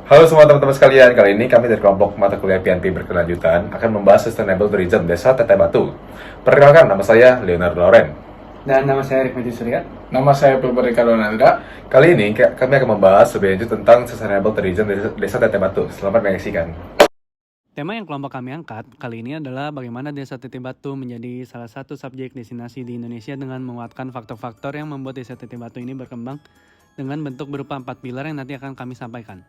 Halo semua teman-teman sekalian, kali ini kami dari kelompok mata kuliah PNP berkelanjutan akan membahas Sustainable Tourism Desa Teteh Batu. Perkenalkan, nama saya Leonardo Loren. Dan nama saya Rifmedi Surya. Nama saya Purba Ricardo Nandra. Kali ini kami akan membahas lebih lanjut tentang Sustainable Tourism Desa Teteh Batu. Selamat menyaksikan. Tema yang kelompok kami angkat kali ini adalah bagaimana Desa Teteh Batu menjadi salah satu subjek destinasi di Indonesia dengan menguatkan faktor-faktor yang membuat Desa Teteh Batu ini berkembang dengan bentuk berupa 4 pilar yang nanti akan kami sampaikan.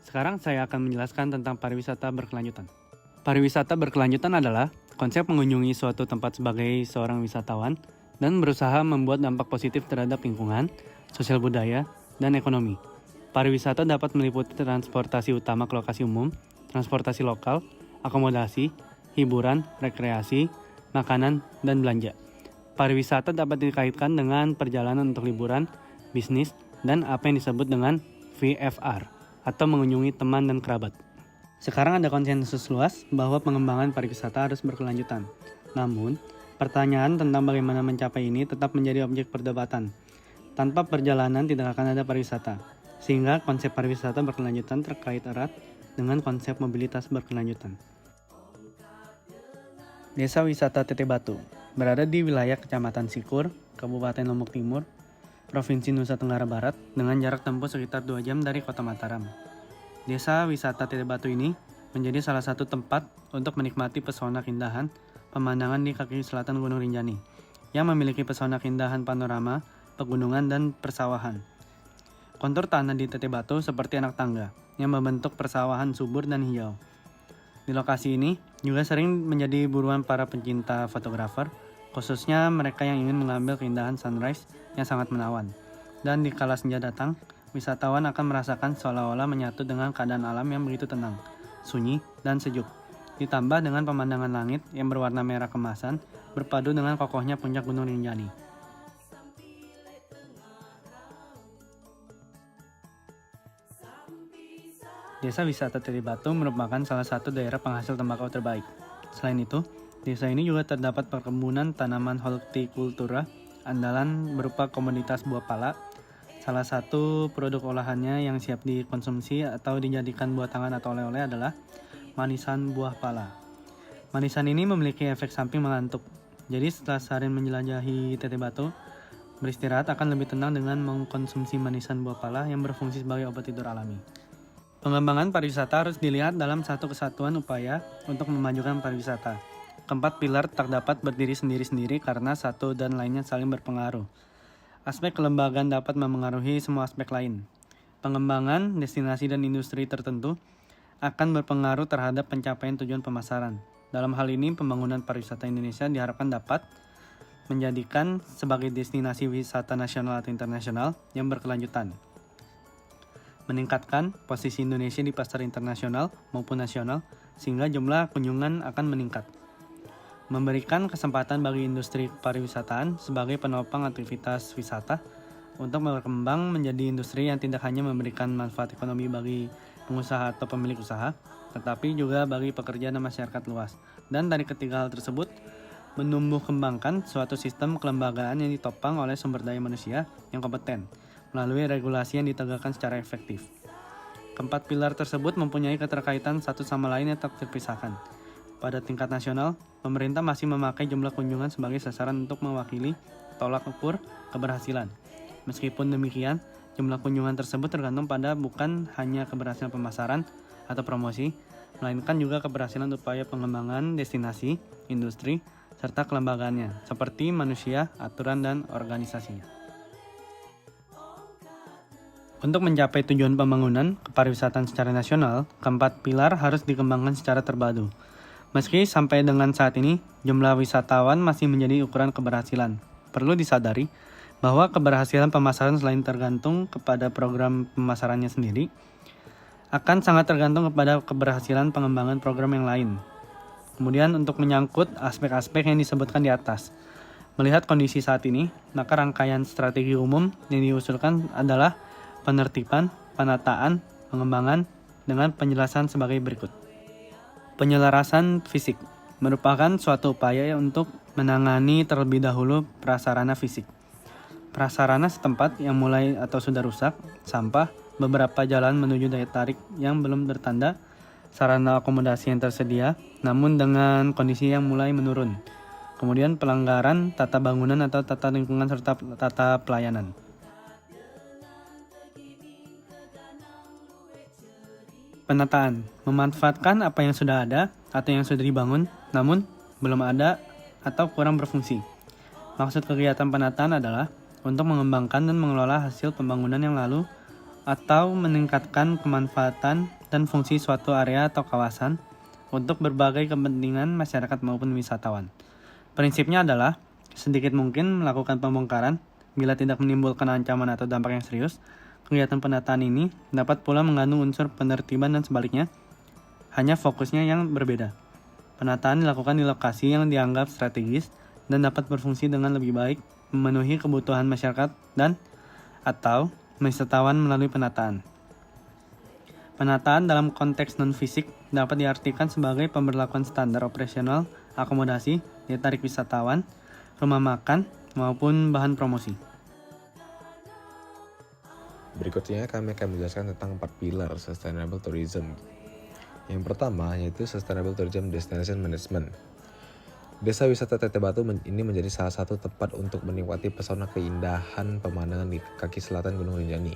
Sekarang saya akan menjelaskan tentang pariwisata berkelanjutan. Pariwisata berkelanjutan adalah konsep mengunjungi suatu tempat sebagai seorang wisatawan dan berusaha membuat dampak positif terhadap lingkungan, sosial budaya, dan ekonomi. Pariwisata dapat meliputi transportasi utama ke lokasi umum, transportasi lokal, akomodasi, hiburan, rekreasi, makanan, dan belanja. Pariwisata dapat dikaitkan dengan perjalanan untuk liburan, bisnis, dan apa yang disebut dengan VFR atau mengunjungi teman dan kerabat. Sekarang ada konsensus luas bahwa pengembangan pariwisata harus berkelanjutan. Namun, pertanyaan tentang bagaimana mencapai ini tetap menjadi objek perdebatan. Tanpa perjalanan tidak akan ada pariwisata, sehingga konsep pariwisata berkelanjutan terkait erat dengan konsep mobilitas berkelanjutan. Desa Wisata Teteh Batu berada di wilayah Kecamatan Sikur, Kabupaten Lombok Timur, Provinsi Nusa Tenggara Barat dengan jarak tempuh sekitar 2 jam dari Kota Mataram. Desa Wisata Teteh Batu ini menjadi salah satu tempat untuk menikmati pesona keindahan pemandangan di kaki selatan Gunung Rinjani yang memiliki pesona keindahan panorama, pegunungan, dan persawahan. Kontur tanah di Teteh Batu seperti anak tangga yang membentuk persawahan subur dan hijau. Di lokasi ini juga sering menjadi buruan para pencinta fotografer, khususnya mereka yang ingin mengambil keindahan sunrise yang sangat menawan. Dan di kala senja datang, wisatawan akan merasakan seolah-olah menyatu dengan keadaan alam yang begitu tenang, sunyi, dan sejuk. Ditambah dengan pemandangan langit yang berwarna merah kemasan, berpadu dengan kokohnya puncak Gunung Rinjani. Desa Wisata Teteh Batu merupakan salah satu daerah penghasil tembakau terbaik. Selain itu, desa ini juga terdapat perkebunan tanaman hortikultura andalan berupa komoditas buah pala. Salah satu produk olahannya yang siap dikonsumsi atau dijadikan buah tangan atau oleh-oleh adalah manisan buah pala. Manisan ini memiliki efek samping mengantuk. Jadi setelah seharian menjelajahi Teteh Batu, beristirahat akan lebih tenang dengan mengkonsumsi manisan buah pala yang berfungsi sebagai obat tidur alami. Pengembangan pariwisata harus dilihat dalam satu kesatuan upaya untuk memajukan pariwisata. Keempat pilar tak dapat berdiri sendiri-sendiri karena satu dan lainnya saling berpengaruh. Aspek kelembagaan dapat memengaruhi semua aspek lain. Pengembangan, destinasi, dan industri tertentu akan berpengaruh terhadap pencapaian tujuan pemasaran. Dalam hal ini, pembangunan pariwisata Indonesia diharapkan dapat menjadikan sebagai destinasi wisata nasional atau internasional yang berkelanjutan. Meningkatkan posisi Indonesia di pasar internasional maupun nasional sehingga jumlah kunjungan akan meningkat. Memberikan kesempatan bagi industri pariwisataan sebagai penopang aktivitas wisata untuk berkembang menjadi industri yang tidak hanya memberikan manfaat ekonomi bagi pengusaha atau pemilik usaha, tetapi juga bagi pekerja dan masyarakat luas. Dan dari ketiga hal tersebut, menumbuh kembangkan suatu sistem kelembagaan yang ditopang oleh sumber daya manusia yang kompeten melalui regulasi yang ditegakkan secara efektif. Keempat pilar tersebut mempunyai keterkaitan satu sama lain yang tak terpisahkan. Pada tingkat nasional, pemerintah masih memakai jumlah kunjungan sebagai sasaran untuk mewakili tolak ukur keberhasilan. Meskipun demikian, jumlah kunjungan tersebut tergantung pada bukan hanya keberhasilan pemasaran atau promosi, melainkan juga keberhasilan upaya pengembangan destinasi, industri, serta kelembagaannya, seperti manusia, aturan, dan organisasinya. Untuk mencapai tujuan pembangunan kepariwisataan secara nasional, keempat pilar harus dikembangkan secara terpadu. Meski sampai dengan saat ini, jumlah wisatawan masih menjadi ukuran keberhasilan. Perlu disadari bahwa keberhasilan pemasaran selain tergantung kepada program pemasarannya sendiri, akan sangat tergantung kepada keberhasilan pengembangan program yang lain. Kemudian untuk menyangkut aspek-aspek yang disebutkan di atas, melihat kondisi saat ini, maka rangkaian strategi umum yang diusulkan adalah penertiban, penataan, pengembangan dengan penjelasan sebagai berikut. Penyelarasan fisik merupakan suatu upaya untuk menangani terlebih dahulu prasarana fisik. Prasarana setempat yang mulai atau sudah rusak, sampah, beberapa jalan menuju daya tarik yang belum bertanda, sarana akomodasi yang tersedia, namun dengan kondisi yang mulai menurun. Kemudian pelanggaran tata bangunan atau tata lingkungan serta tata pelayanan. Penataan, memanfaatkan apa yang sudah ada atau yang sudah dibangun, namun belum ada atau kurang berfungsi. Maksud kegiatan penataan adalah untuk mengembangkan dan mengelola hasil pembangunan yang lalu atau meningkatkan kemanfaatan dan fungsi suatu area atau kawasan untuk berbagai kepentingan masyarakat maupun wisatawan. Prinsipnya adalah sedikit mungkin melakukan pembongkaran bila tidak menimbulkan ancaman atau dampak yang serius. Kegiatan penataan ini dapat pula mengandung unsur penertiban dan sebaliknya, hanya fokusnya yang berbeda. Penataan dilakukan di lokasi yang dianggap strategis dan dapat berfungsi dengan lebih baik, memenuhi kebutuhan masyarakat dan atau wisatawan melalui penataan. Penataan dalam konteks non-fisik dapat diartikan sebagai pemberlakuan standar operasional, akomodasi, daya tarik wisatawan, rumah makan, maupun bahan promosi. Berikutnya kami akan menjelaskan tentang 4 pilar Sustainable Tourism. Yang pertama yaitu Sustainable Tourism Destination Management. Desa wisata Teteh Batu ini menjadi salah satu tempat untuk menikmati pesona keindahan pemandangan di kaki selatan Gunung Rinjani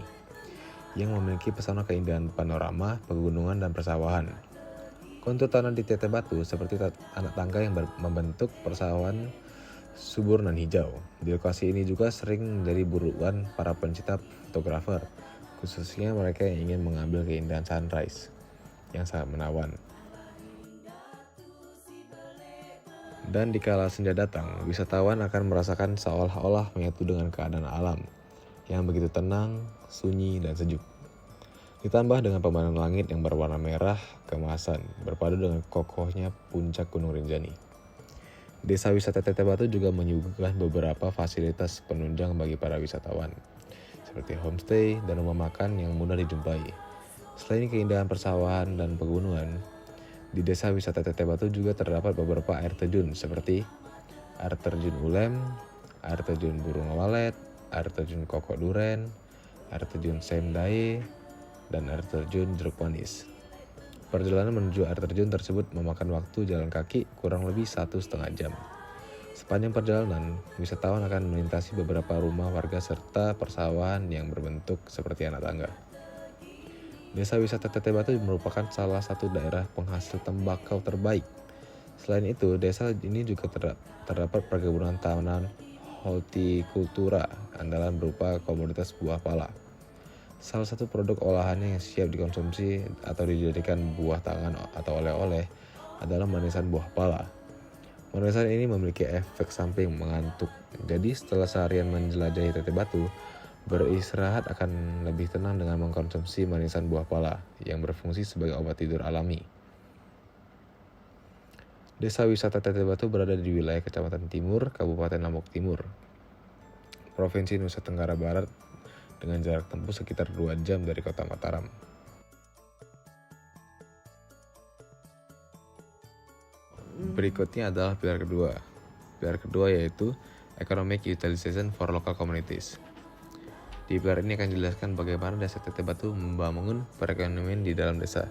yang memiliki pesona keindahan panorama, pegunungan, dan persawahan. Kontur tanah di Teteh Batu seperti anak tangga yang membentuk persawahan subur dan hijau. Di lokasi ini juga sering menjadi buruan para pencinta fotografer, khususnya mereka yang ingin mengambil keindahan sunrise yang sangat menawan. Dan dikala senja datang, wisatawan akan merasakan seolah-olah menyatu dengan keadaan alam yang begitu tenang, sunyi, dan sejuk. Ditambah dengan pemandangan langit yang berwarna merah keemasan, berpadu dengan kokohnya puncak Gunung Rinjani. Desa wisata Teteh Batu juga menyuguhkan beberapa fasilitas penunjang bagi para wisatawan, seperti homestay dan rumah makan yang mudah dijumpai. Selain keindahan persawahan dan pegunungan, di desa wisata Teteh Batu juga terdapat beberapa air terjun seperti air terjun Ulem, air terjun Burung Walet, air terjun Kokok Duren, air terjun Semdaye, dan air terjun Jeruk Manis. Perjalanan menuju air terjun tersebut memakan waktu jalan kaki kurang lebih 1,5 jam. Sepanjang perjalanan, wisatawan akan melintasi beberapa rumah warga serta persawahan yang berbentuk seperti anak tangga. Desa wisata Teteh Batu merupakan salah satu daerah penghasil tembakau terbaik. Selain itu, desa ini juga terdapat perkebunan tanaman hortikultura andalan berupa komoditas buah pala. Salah satu produk olahannya yang siap dikonsumsi atau dijadikan buah tangan atau oleh-oleh adalah manisan buah pala. Manisan ini memiliki efek samping mengantuk. Jadi setelah seharian menjelajahi Teteh Batu, beristirahat akan lebih tenang dengan mengkonsumsi manisan buah pala yang berfungsi sebagai obat tidur alami. Desa wisata Teteh Batu berada di wilayah Kecamatan Timur, Kabupaten Lombok Timur, Provinsi Nusa Tenggara Barat, dengan jarak tempuh sekitar 2 jam dari kota Mataram. Berikutnya adalah pilar kedua. Pilar kedua yaitu Economic Utilization for Local Communities. Di pilar ini akan dijelaskan bagaimana desa Teteh Batu membangun perekonomian di dalam desa.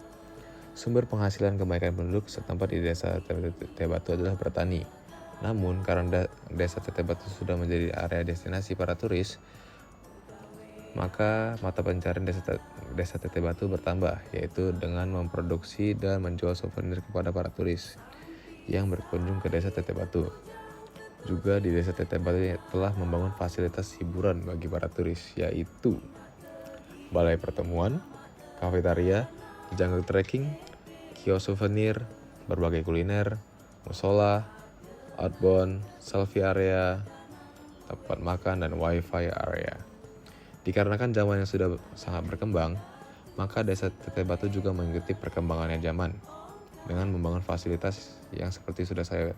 Sumber penghasilan kebanyakan penduduk setempat di desa Teteh Batu adalah bertani. Namun karena desa Teteh Batu sudah menjadi area destinasi para turis, maka mata pencarian desa Teteh Batu bertambah, yaitu dengan memproduksi dan menjual souvenir kepada para turis yang berkunjung ke desa Teteh Batu. Juga di desa Teteh Batu telah membangun fasilitas hiburan bagi para turis, yaitu balai pertemuan, kafetaria, jungle trekking, kios souvenir, berbagai kuliner, musola, outbound, selfie area, tempat makan, dan wifi area. Dikarenakan zaman yang sudah sangat berkembang, maka desa Teteh Batu juga mengikuti perkembangannya zaman dengan membangun fasilitas yang seperti sudah saya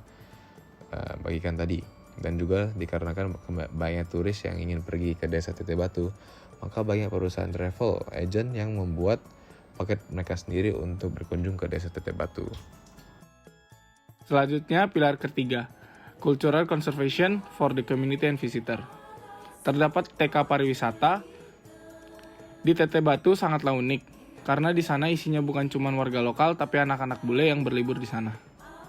bagikan tadi. Dan juga dikarenakan banyak turis yang ingin pergi ke desa Teteh Batu, maka banyak perusahaan travel agent yang membuat paket mereka sendiri untuk berkunjung ke desa Teteh Batu. Selanjutnya, pilar ketiga, Cultural Conservation for the Community and Visitor. Terdapat TK pariwisata di Teteh Batu sangatlah unik, karena di sana isinya bukan cuma warga lokal, tapi anak-anak bule yang berlibur di sana.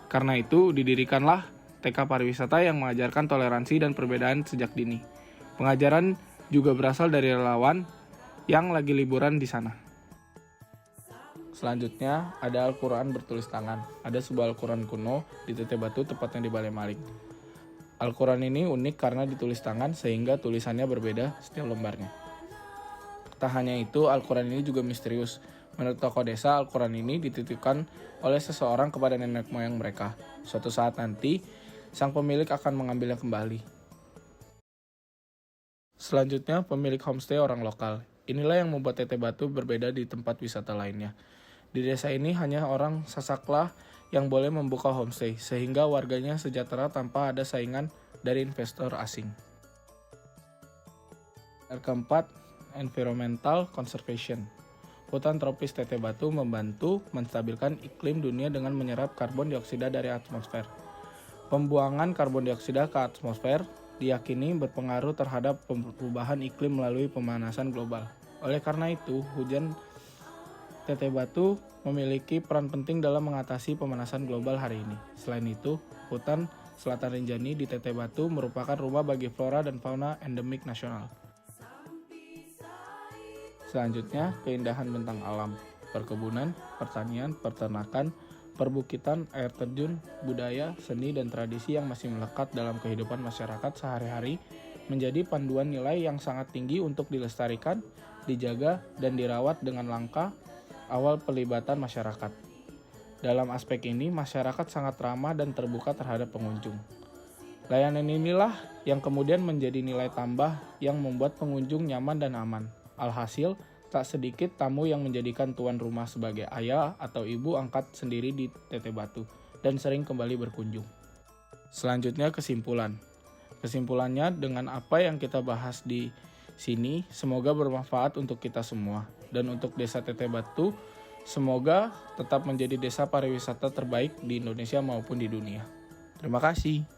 Karena itu, didirikanlah TK Pariwisata yang mengajarkan toleransi dan perbedaan sejak dini. Pengajaran juga berasal dari relawan yang lagi liburan di sana. Selanjutnya, ada Al-Quran bertulis tangan. Ada sebuah Al-Quran kuno di Teteh Batu, tepatnya di Balai Maling. Al-Quran ini unik karena ditulis tangan sehingga tulisannya berbeda setiap lembarnya. Tak hanya itu, Al-Quran ini juga misterius. Menurut tokoh desa, Al-Quran ini dititipkan oleh seseorang kepada nenek moyang mereka. Suatu saat nanti, sang pemilik akan mengambilnya kembali. Selanjutnya, pemilik homestay orang lokal. Inilah yang membuat Teteh Batu berbeda di tempat wisata lainnya. Di desa ini hanya orang Sasaklah yang boleh membuka homestay, sehingga warganya sejahtera tanpa ada saingan dari investor asing. Yang keempat, environmental conservation. Hutan tropis Teteh Batu membantu menstabilkan iklim dunia dengan menyerap karbon dioksida dari atmosfer. Pembuangan karbon dioksida ke atmosfer diyakini berpengaruh terhadap perubahan iklim melalui pemanasan global. Oleh karena itu, hujan Teteh Batu memiliki peran penting dalam mengatasi pemanasan global hari ini. Selain itu, hutan Selatan Rinjani di Teteh Batu merupakan rumah bagi flora dan fauna endemik nasional. Selanjutnya, keindahan bentang alam, perkebunan, pertanian, peternakan, perbukitan, air terjun, budaya, seni, dan tradisi yang masih melekat dalam kehidupan masyarakat sehari-hari menjadi panduan nilai yang sangat tinggi untuk dilestarikan, dijaga, dan dirawat dengan langkah awal pelibatan masyarakat. Dalam aspek ini, masyarakat sangat ramah dan terbuka terhadap pengunjung. Layanan inilah yang kemudian menjadi nilai tambah yang membuat pengunjung nyaman dan aman. Alhasil, tak sedikit tamu yang menjadikan tuan rumah sebagai ayah atau ibu angkat sendiri di Teteh Batu dan sering kembali berkunjung. Selanjutnya, kesimpulan. Kesimpulannya, dengan apa yang kita bahas di sini, semoga bermanfaat untuk kita semua. Dan untuk Desa Teteh Batu, semoga tetap menjadi desa pariwisata terbaik di Indonesia maupun di dunia. Terima kasih.